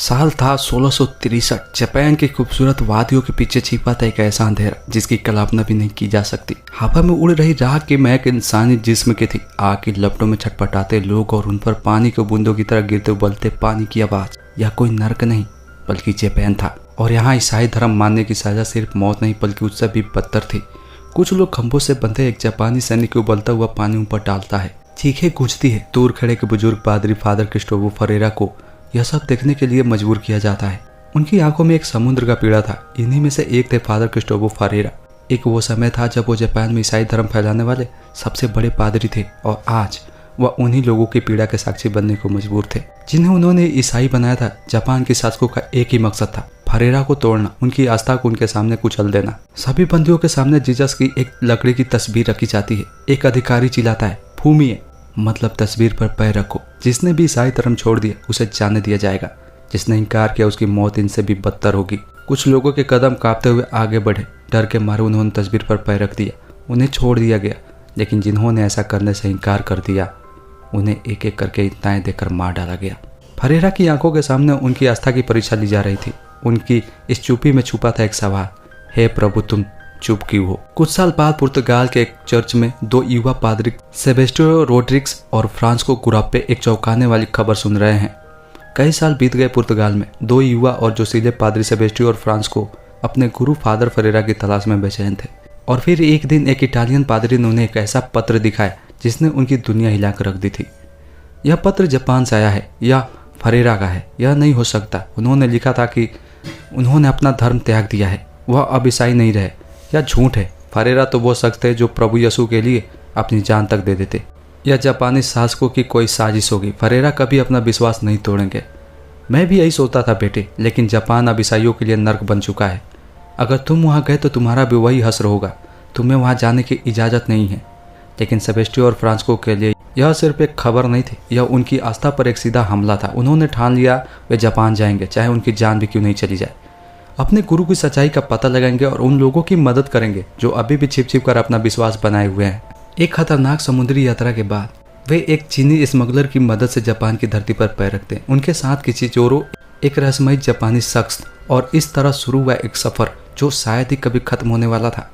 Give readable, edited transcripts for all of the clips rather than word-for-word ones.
साल था 1663। जापान की खूबसूरत वादियों के पीछे छिपा था एक ऐसा अंधेरा जिसकी कल्पना भी नहीं की जा सकती। हवा में उड़ रही राख की महक इंसानी जिस्म की थी। आग की लपटों में छटपटाते लोग और उन पर पानी के बूंदों की तरह गिरते उबलते पानी की आवाज। यह कोई नर्क नहीं बल्कि जापान था। और यहाँ ईसाई धर्म मानने की सजा सिर्फ मौत नहीं बल्कि उससे भी बदतर थी। कुछ लोग खंभों से बंधे एक जापानी सैनिक को उबलता हुआ पानी ऊपर डालता है। चीखें गूंजती है। दूर खड़े के बुजुर्ग पादरी फादर क्रिस्टोफो फरेरा को यह सब देखने के लिए मजबूर किया जाता है। उनकी आंखों में एक समुद्र का पीड़ा था। इन्हीं में से एक थे फादर क्रिस्टोफो फरेरा। एक वो समय था जब वो जापान में ईसाई धर्म फैलाने वाले सबसे बड़े पादरी थे और आज वह उन्हीं लोगों की पीड़ा के साक्षी बनने को मजबूर थे जिन्हें उन्होंने ईसाई बनाया था। जापान के शासकों का एक ही मकसद था, फरेरा को तोड़ना, उनकी आस्था को उनके सामने कुचल देना। सभी बंदियों के सामने जीसस की एक लकड़ी की तस्वीर रखी जाती है। एक अधिकारी चिल्लाता है, फूमिए, मतलब तस्वीर पर पैर रखो। जिसने भी ईसाई धर्म छोड़ दिया उसे जाने दिया जाएगा। जिसने इनकार किया उसकी मौत इनसे भी बदतर होगी। कुछ लोगों के कदम कांपते हुए आगे बढ़े। डर के मारे उन्होंने तस्वीर पर पैर रख दिया। उन्हें छोड़ दिया गया, लेकिन जिन्होंने ऐसा करने से इनकार कर दिया उन्हें एक एक करके ईंटें देकर मार डाला गया। फरेरा की आंखों के सामने उनकी आस्था की परीक्षा ली जा रही थी। उनकी इस चुप्पी में छुपा था एक सवाल, हे प्रभु तुम चुप क्यों हो। कुछ साल बाद पुर्तगाल के एक चर्च में दो युवा पादरी सेबेस्टियो रोड्रिग्स और फ्रांसिस्को गुराप्पे एक चौंकाने वाली खबर सुन रहे हैं। कई साल बीत गए पुर्तगाल में। दो युवा और जोशीले पादरी सेबेस्टियो और फ्रांसिस्को अपने गुरु फादर फरेरा की तलाश में बेचैन थे। और फिर एक दिन एक इटालियन पादरी ने उन्हें एक ऐसा पत्र दिखाया जिसने उनकी दुनिया हिला कर रख दी थी। यह पत्र जापान से आया है, यह फरेरा का है, यह नहीं हो सकता। उन्होंने लिखा था कि उन्होंने अपना धर्म त्याग दिया है, वह अब ईसाई नहीं रहे। यह झूठ है। फरेरा तो वो शख्स थे जो प्रभु यीशु के लिए अपनी जान तक दे देते। यह जापानी शासकों की कोई साजिश होगी। फरेरा कभी अपना विश्वास नहीं तोड़ेंगे। मैं भी यही सोचता था बेटे, लेकिन जापान अब ईसाइयों के लिए नर्क बन चुका है। अगर तुम वहाँ गए तो तुम्हारा भी वही हश्र होगा। तुम्हें वहाँ जाने की इजाज़त नहीं है। लेकिन सेबेस्टियो और फ्रांसिस्को के लिए यह सिर्फ एक खबर नहीं थी, यह उनकी आस्था पर एक सीधा हमला था। उन्होंने ठान लिया वे जापान जाएंगे, चाहे उनकी जान भी क्यों नहीं चली जाए। अपने गुरु की सच्चाई का पता लगाएंगे और उन लोगों की मदद करेंगे जो अभी भी छिप छिप कर अपना विश्वास बनाए हुए हैं। एक खतरनाक समुद्री यात्रा के बाद वे एक चीनी स्मगलर की मदद से जापान की धरती पर पैर रखते हैं। उनके साथ किचिजोरो, एक रहस्यमयी जापानी शख्स, और इस तरह शुरू हुआ एक सफर जो शायद ही कभी खत्म होने वाला था।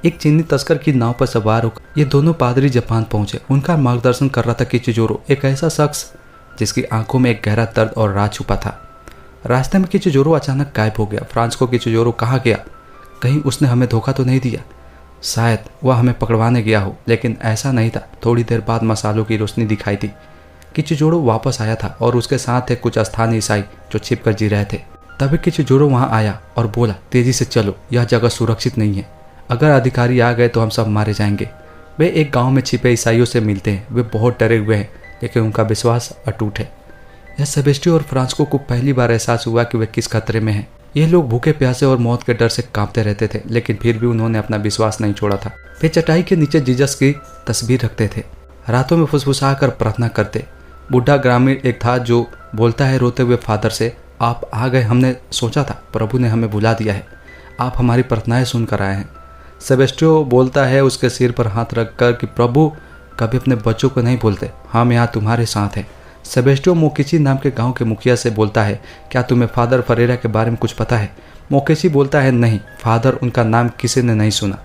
एक चीनी तस्कर की नाव पर सवार होकर ये दोनों पादरी जापान पहुंचे। उनका मार्गदर्शन कर रहा था किचिजोरो, एक ऐसा शख्स जिसकी आंखों में एक गहरा दर्द और राज छुपा था। रास्ते में किचिजोरो अचानक गायब हो गया। फ्रांसिस्को किचिजोरो कहाँ गया? कहीं उसने हमें धोखा तो नहीं दिया? शायद वह हमें पकड़वाने गया हो, लेकिन ऐसा नहीं था। थोड़ी देर बाद मसालों की रोशनी दिखाई दी। किचिजोरो वापस आया था और उसके साथ थे कुछ स्थानीय ईसाई जो छिप कर जी रहे थे। तभी किचिजोरो वहाँ आया और बोला, तेजी से चलो, यह जगह सुरक्षित नहीं है। अगर अधिकारी आ गए तो हम सब मारे जाएंगे। वे एक गांव में छिपे ईसाइयों से मिलते हैं। वे बहुत डरे हुए हैं, लेकिन उनका विश्वास अटूट है। यह सेबेस्टियो और फ्रांसिस्को को पहली बार एहसास हुआ कि वे किस खतरे में हैं। ये लोग भूखे प्यासे और मौत के डर से कांपते रहते थे, लेकिन फिर भी उन्होंने अपना विश्वास नहीं छोड़ा था। वे चटाई के नीचे जीसस की तस्वीर रखते थे, रातों में फुसफुसा कर प्रार्थना करते। बूढ़ा ग्रामीण एक था जो बोलता है रोते हुए फादर से, आप आ गए, हमने सोचा था प्रभु ने हमें बुला दिया है, आप हमारी प्रार्थनाएं सुनकर आए हैं। सेबेस्टियो बोलता है उसके सिर पर हाथ रखकर कि प्रभु कभी अपने बच्चों को नहीं बोलते, हम यहाँ तुम्हारे साथ हैं। सेबेस्टियो मोकेची नाम के गांव के मुखिया से बोलता है, क्या तुम्हें फादर फरेरा के बारे में कुछ पता है? मोकेची बोलता है, नहीं फादर, उनका नाम किसी ने नहीं सुना।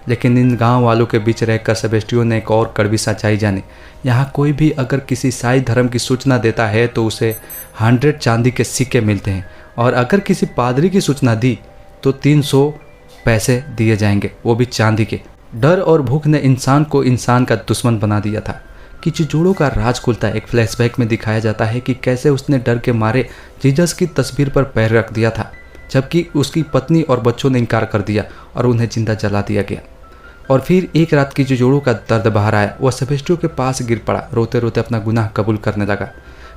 लेकिन इन गांव वालों के बीच रहकर सेबेस्टियो ने एक और कड़वी सच्चाई जानी। यहाँ कोई भी अगर किसी ईसाई धर्म की सूचना देता है तो उसे 100 चांदी के सिक्के मिलते हैं, और अगर किसी पादरी की सूचना दी तो 300 पैसे दिए जाएंगे, वो भी चांदी के। डर और भूख ने इंसान को इंसान का दुश्मन बना दिया था। किचिजोरो का राज खुलता है। एक फ्लैशबैक में दिखाया जाता है कि कैसे उसने डर के मारे जीसस की तस्वीर पर पैर रख दिया था, जबकि उसकी पत्नी और बच्चों ने इनकार कर दिया और उन्हें जिंदा जला दिया गया। और फिर एक रात किचिजोरो का दर्द बाहर आया। वह सेबेस्टियो के पास गिर पड़ा, रोते रोते अपना गुनाह कबूल करने लगा।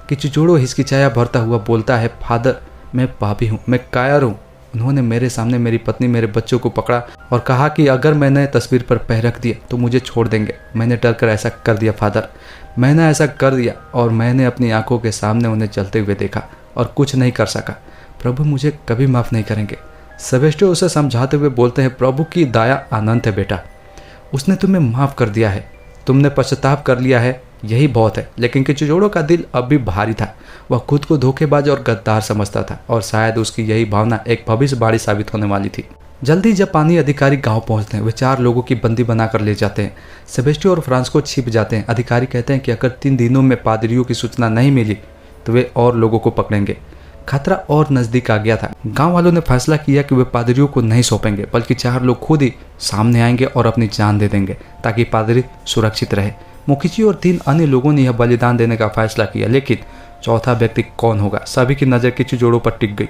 किचिजोरो हिचकिचाया भरता हुआ बोलता है, फादर मैं पापी हूँ, मैं कायर हूँ। उन्होंने मेरे सामने मेरी पत्नी, मेरे बच्चों को पकड़ा और कहा कि अगर मैंने तस्वीर पर पैर रख दिया तो मुझे छोड़ देंगे। मैंने डर कर ऐसा कर दिया फादर, मैंने ऐसा कर दिया, और मैंने अपनी आंखों के सामने उन्हें जलते हुए देखा और कुछ नहीं कर सका। प्रभु मुझे कभी माफ़ नहीं करेंगे। सेबेस्टियो उसे समझाते हुए बोलते हैं, प्रभु की दया अनंत है बेटा, उसने तुम्हें माफ़ कर दिया है। तुमने पश्चाताप कर लिया है, यही बहुत है। लेकिन किचिजोड़ो का दिल अब भी भारी था। वह खुद को धोखेबाज और गद्दार समझता था और शायद उसकी यही भावना एक भविष्यवाणी साबित होने वाली थी। जल्दी जापानी अधिकारी गांव पहुंचते हैं। वे 4 लोगों की बंदी बनाकर ले जाते हैं। सेबेस्टियो और फ्रांसिस्को छिप जाते हैं। अधिकारी कहते हैं कि अगर 3 दिनों में पादरियों की सूचना नहीं मिली तो वे और लोगों को पकड़ेंगे। खतरा और नजदीक आ गया था। गांव वालों ने फैसला किया कि वे पादरियों को नहीं सौंपेंगे, बल्कि 4 लोग खुद ही सामने आएंगे और अपनी जान दे देंगे ताकि पादरी सुरक्षित रहे। मोकिची और 3 अन्य लोगों ने यह बलिदान देने का फैसला किया, लेकिन चौथा व्यक्ति कौन होगा? सभी की नजर किचिजोड़ो पर टिक गई।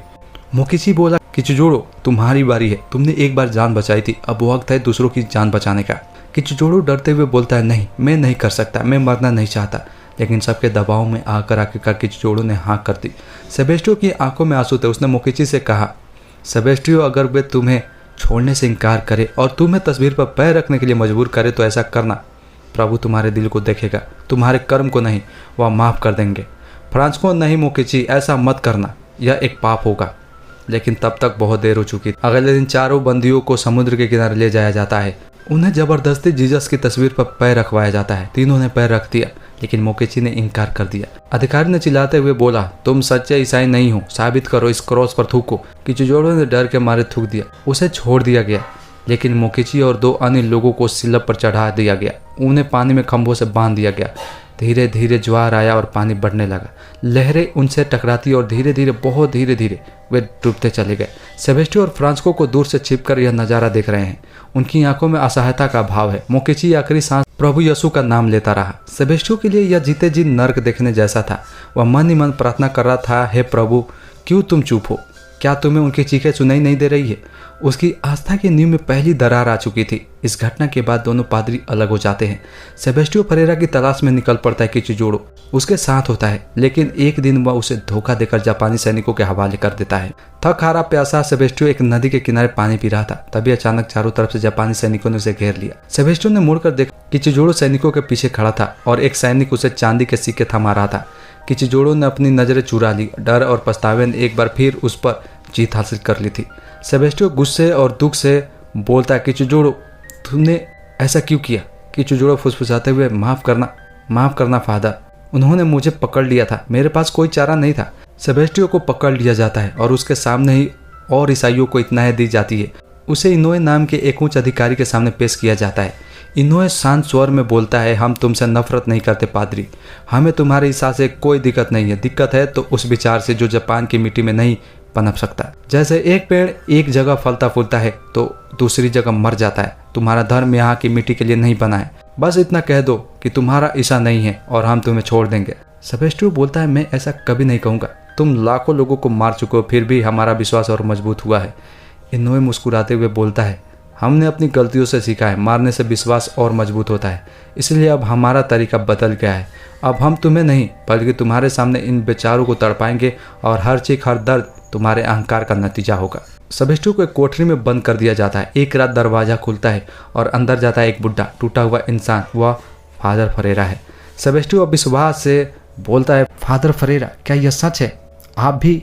मोकिची बोला, किचिजोड़ो तुम्हारी बारी है, तुमने एक बार जान बचाई थी, अब वक्त है दूसरों की जान बचाने का। किचिजोड़ो डरते हुए बोलता है, नहीं, मैं नहीं कर सकता, मैं मरना नहीं चाहता। लेकिन सबके दबाव में आखिरकार किचिजोड़ो ने हाँ कर दी। सेबेस्टियो की आंखों में आंसू थे। उसने मोकिची से कहा, सेबेस्टियो अगर वे तुम्हें छोड़ने से इनकार करे और तुम्हें तस्वीर पर पैर रखने के लिए मजबूर करे तो ऐसा करना। प्रभु तुम्हारे दिल को देखेगा, तुम्हारे कर्म को नहीं। वह माफ़ कर देंगे। फ्रांसिस्को, नहीं मोकिची, ऐसा मत करना, यह एक पाप होगा। लेकिन तब तक बहुत देर हो चुकी थी। अगले दिन 4 बंदियों को समुद्र के किनारे ले जाया जाता है। उन्हें जबरदस्ती जीसस की तस्वीर पर पैर रखवाया जाता है। तीनों ने पैर रख दिया, लेकिन मोकिची ने इनकार कर दिया। अधिकारी ने चिल्लाते हुए बोला, तुम सच्चे ईसाई नहीं हो, साबित करो, इस क्रॉस पर थूको। किचिजोड़ो ने डर के मारे थूक दिया। उसे छोड़ दिया गया, लेकिन मोकिची और 2 अन्य लोगों को सिलप पर चढ़ा दिया गया। उन्हें पानी में खंभों से बांध दिया गया। धीरे धीरे ज्वार आया और पानी बढ़ने लगा। लहरें उनसे टकराती और धीरे धीरे, बहुत धीरे धीरे वे डूबते चले गए। सेबेस्टियो और फ्रांसिस्को को दूर से छिपकर यह नज़ारा देख रहे हैं। उनकी आंखों में असहायता का भाव है। मोकिची आखिरी सांस प्रभु यीशु का नाम लेता रहा। सेबेस्टियो के लिए यह जीते जी नर्क देखने जैसा था। वह मन ही मन प्रार्थना कर रहा था, हे प्रभु, क्यों तुम चुप हो? क्या तुम्हें उनकी चीखें सुनाई नहीं दे रही है? उसकी आस्था की नींव में पहली दरार आ चुकी थी। इस घटना के बाद दोनों पादरी अलग हो जाते हैं। सेबेस्टियो फरेरा की तलाश में निकल पड़ता है। किचिजोड़ो उसके साथ होता है, लेकिन एक दिन वह उसे धोखा देकर जापानी सैनिकों के हवाले कर देता है। थक हारा प्यासा सेबेस्टियो एक नदी के किनारे पानी पी रहा था। तभी अचानक चारों तरफ से जापानी सैनिकों ने उसे घेर लिया। सेबेस्टियो ने मुड़कर देखा, किचिजोड़ो सैनिकों के पीछे खड़ा था और एक सैनिक उसे चांदी के सिक्के थमा रहा था। किचिजोड़ो ने अपनी नजरें चुरा ली। डर और पछतावे ने एक बार फिर उस पर जीत हासिल कर ली थी। सेबेस्टियो गुस्से और दुख से बोलता है, किचिजोड़ो तुमने ऐसा क्यों किया? किचिजोड़ो फुसफुसाते हुए, माफ़ करना फादर, उन्होंने मुझे पकड़ लिया था, मेरे पास कोई चारा नहीं था। सेबेस्टियो को पकड़ लिया जाता है और उसके सामने ही और ईसाइयों को इत्नाएं दी जाती है। उसे इनोए नाम के एक उच्च अधिकारी के सामने पेश किया जाता है। इनोए शांत स्वर में बोलता है, हम तुमसे नफरत नहीं करते पादरी, हमें तुम्हारे ईसा से कोई दिक्कत नहीं है। दिक्कत है तो उस विचार से जो जापान की मिट्टी में नहीं पनप सकता। जैसे एक पेड़ एक जगह फलता फूलता है तो दूसरी जगह मर जाता है। तुम्हारा धर्म यहाँ की मिट्टी के लिए नहीं बना है। बस इतना कह दो कि तुम्हारा ईसा नहीं है और हम तुम्हें छोड़ देंगे। सेबेस्टियो बोलता है, मैं ऐसा कभी नहीं कहूँगा। तुम लाखों लोगों को मार चुके हो, फिर भी हमारा विश्वास और मजबूत हुआ है। इनोए मुस्कुराते हुए बोलता है, हमने अपनी गलतियों से सीखा है, मारने से विश्वास और मजबूत होता है, इसलिए अब हमारा तरीका बदल गया है। अब हम तुम्हें नहीं बल्कि तुम्हारे सामने इन बेचारों को तड़पाएंगे और हर चीख हर दर्द तुम्हारे अहंकार का नतीजा होगा। सेबेस्टियो को एक कोठरी में बंद कर दिया जाता है। एक रात दरवाजा खुलता है और अंदर जाता है एक बुढ़ा टूटा हुआ इंसान। वह फादर फरेरा है। सेबेस्टियो विश्वास से बोलता है, फादर फरेरा, क्या यह सच है? आप भी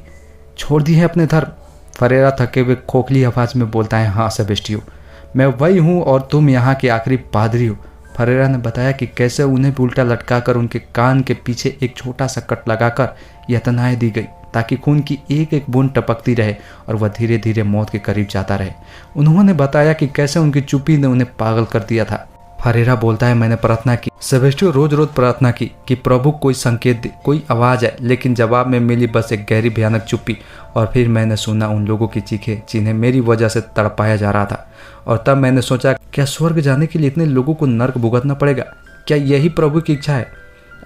छोड़ दिए हैं अपने धर्म? फरेरा थके हुए खोखली आवाज में बोलता है, हाँ सेबेस्टियो, मैं वही हूँ और तुम यहाँ के आखिरी पादरी हो। फरेरा ने बताया कि कैसे उन्हें भी उल्टा लटकाकर उनके कान के पीछे एक छोटा सा कट लगाकर यतनाएं दी गई ताकि खून की एक एक बूंद टपकती रहे और वह धीरे धीरे मौत के करीब जाता रहे। उन्होंने बताया कि कैसे उनकी चुप्पी ने उन्हें पागल कर दिया था। फरेरा बोलता है, मैंने प्रार्थना की, सेबेस्टियो रोज रोज प्रार्थना की कि प्रभु कोई संकेत दे, कोई आवाज़ है, लेकिन जवाब में मिली बस एक गहरी भयानक चुप्पी। और फिर मैंने सुना उन लोगों की चीखें जिन्हें मेरी वजह से तड़पाया जा रहा था। और तब मैंने सोचा, क्या स्वर्ग जाने के लिए इतने लोगों को नर्क भुगतना पड़ेगा? क्या यही प्रभु की इच्छा है?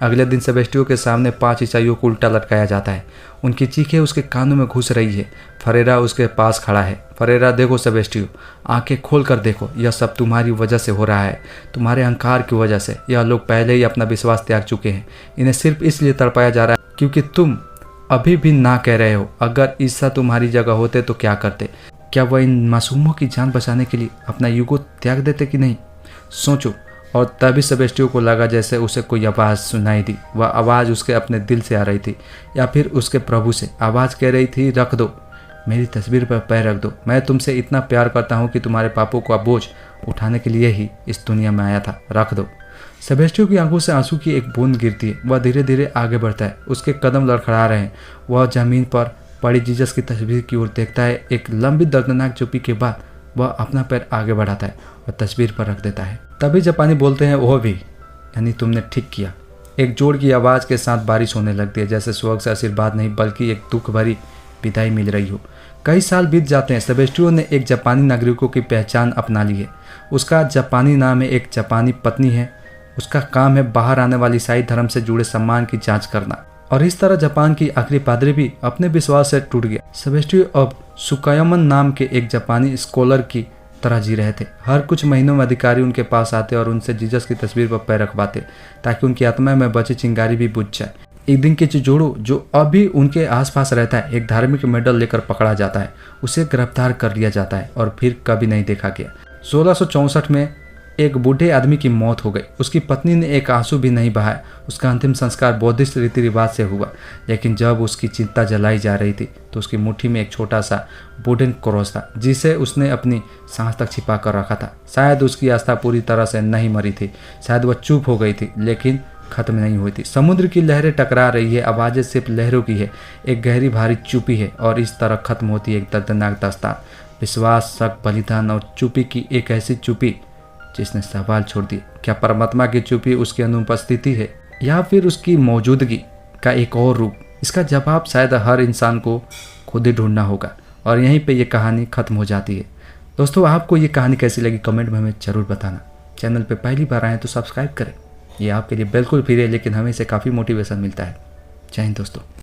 अगले दिन सेबेस्टियो के सामने 5 ईसाइयों को उल्टा लटकाया जाता है। उनकी चीखें उसके कानों में घुस रही है। फरेरा उसके पास खड़ा है। फरेरा, देखो सेबेस्टियो, आंखें खोल कर देखो, यह सब तुम्हारी वजह से हो रहा है, तुम्हारे अहंकार की वजह से। यह लोग पहले ही अपना विश्वास त्याग चुके हैं। इन्हें सिर्फ इसलिए तड़पाया जा रहा है क्योंकि तुम अभी भी ना कह रहे हो। अगर ईसा तुम्हारी जगह होते तो क्या करते? क्या वह इन मासूमों की जान बचाने के लिए अपना युगो त्याग देते कि नहीं? सोचो। और तभी सेबेस्टियो को लगा जैसे उसे कोई आवाज़ सुनाई दी। वह आवाज़ उसके अपने दिल से आ रही थी या फिर उसके प्रभु से। आवाज़ कह रही थी, रख दो, मेरी तस्वीर पर पैर रख दो। मैं तुमसे इतना प्यार करता हूँ कि तुम्हारे पापों का बोझ उठाने के लिए ही इस दुनिया में आया था, रख दो। सेबेस्टियो की आंखों से आंसू की एक बूंद गिरती है। वह धीरे धीरे आगे बढ़ता है, उसके कदम लड़खड़ा रहे हैं। वह जमीन पर पड़ी जीसस की तस्वीर की ओर देखता है। एक लंबी दर्दनाक चुप्पी के बाद वह अपना पैर आगे बढ़ाता है और तस्वीर पर रख देता है। तभी जापानी बोलते हैं, वह भी, यानी तुमने ठीक किया। एक जोर की आवाज़ के साथ बारिश होने लगती है, जैसे स्वर्ग से आशीर्वाद नहीं बल्कि एक दुख भरी विदाई मिल रही हो। कई साल बीत जाते हैं। सेबेस्टियो ने एक जापानी नागरिकों की पहचान अपना ली है। उसका जापानी नाम है, एक जापानी पत्नी है। उसका काम है बाहर आने वाली ईसाई धर्म से जुड़े सम्मान की जांच करना। और इस तरह जापान की आखिरी पादरी भी अपने विश्वास से टूट गया। सेबेस्टियो अब सुकायामन नाम के एक जापानी स्कॉलर की तरह जी रहे थे। हर कुछ महीनों में अधिकारी उनके पास आते और उनसे जीसस की तस्वीर पर पैर रखवाते ताकि उनकी आत्मा में बची चिंगारी भी बुझ जाए। एक दिन के चिजोड़ो, जो अभी उनके आसपास रहता है, एक धार्मिक मेडल लेकर पकड़ा जाता है। उसे गिरफ्तार कर लिया जाता है और फिर कभी नहीं देखा गया। 1664 में एक बूढ़े आदमी की मौत हो गई। उसकी पत्नी ने एक आंसू भी नहीं बहाया। उसका अंतिम संस्कार बौद्धिस्ट रीति रिवाज से हुआ, लेकिन जब उसकी चिता जलाई जा रही थी तो उसकी मुट्ठी में एक छोटा सा वुडन क्रॉस था, जिसे उसने अपनी सांस तक छिपा कर रखा था। शायद उसकी आस्था पूरी तरह से नहीं मरी थी, शायद वह चुप हो गई थी, लेकिन खत्म नहीं हुई थी। समुद्र की लहरें टकरा रही है, आवाज़ें सिर्फ लहरों की है। एक गहरी भारी चुप्पी है और इस तरह खत्म होती है एक दर्दनाक दास्तान। विश्वास, शक, बलिदान और चुप्पी की एक ऐसी चुप्पी जिसने सवाल छोड़ दिए। क्या परमात्मा की चुप्पी उसकी अनुपस्थिति है या फिर उसकी मौजूदगी का एक और रूप? इसका जवाब शायद हर इंसान को खुद ही ढूंढना होगा। और यहीं पे ये कहानी खत्म हो जाती है। दोस्तों, आपको ये कहानी कैसी लगी कमेंट में हमें ज़रूर बताना। चैनल पे पहली बार आए तो सब्सक्राइब करें। ये आपके लिए बिल्कुल फ्री है, लेकिन हमें से काफ़ी मोटिवेशन मिलता है। जय हिंद दोस्तों।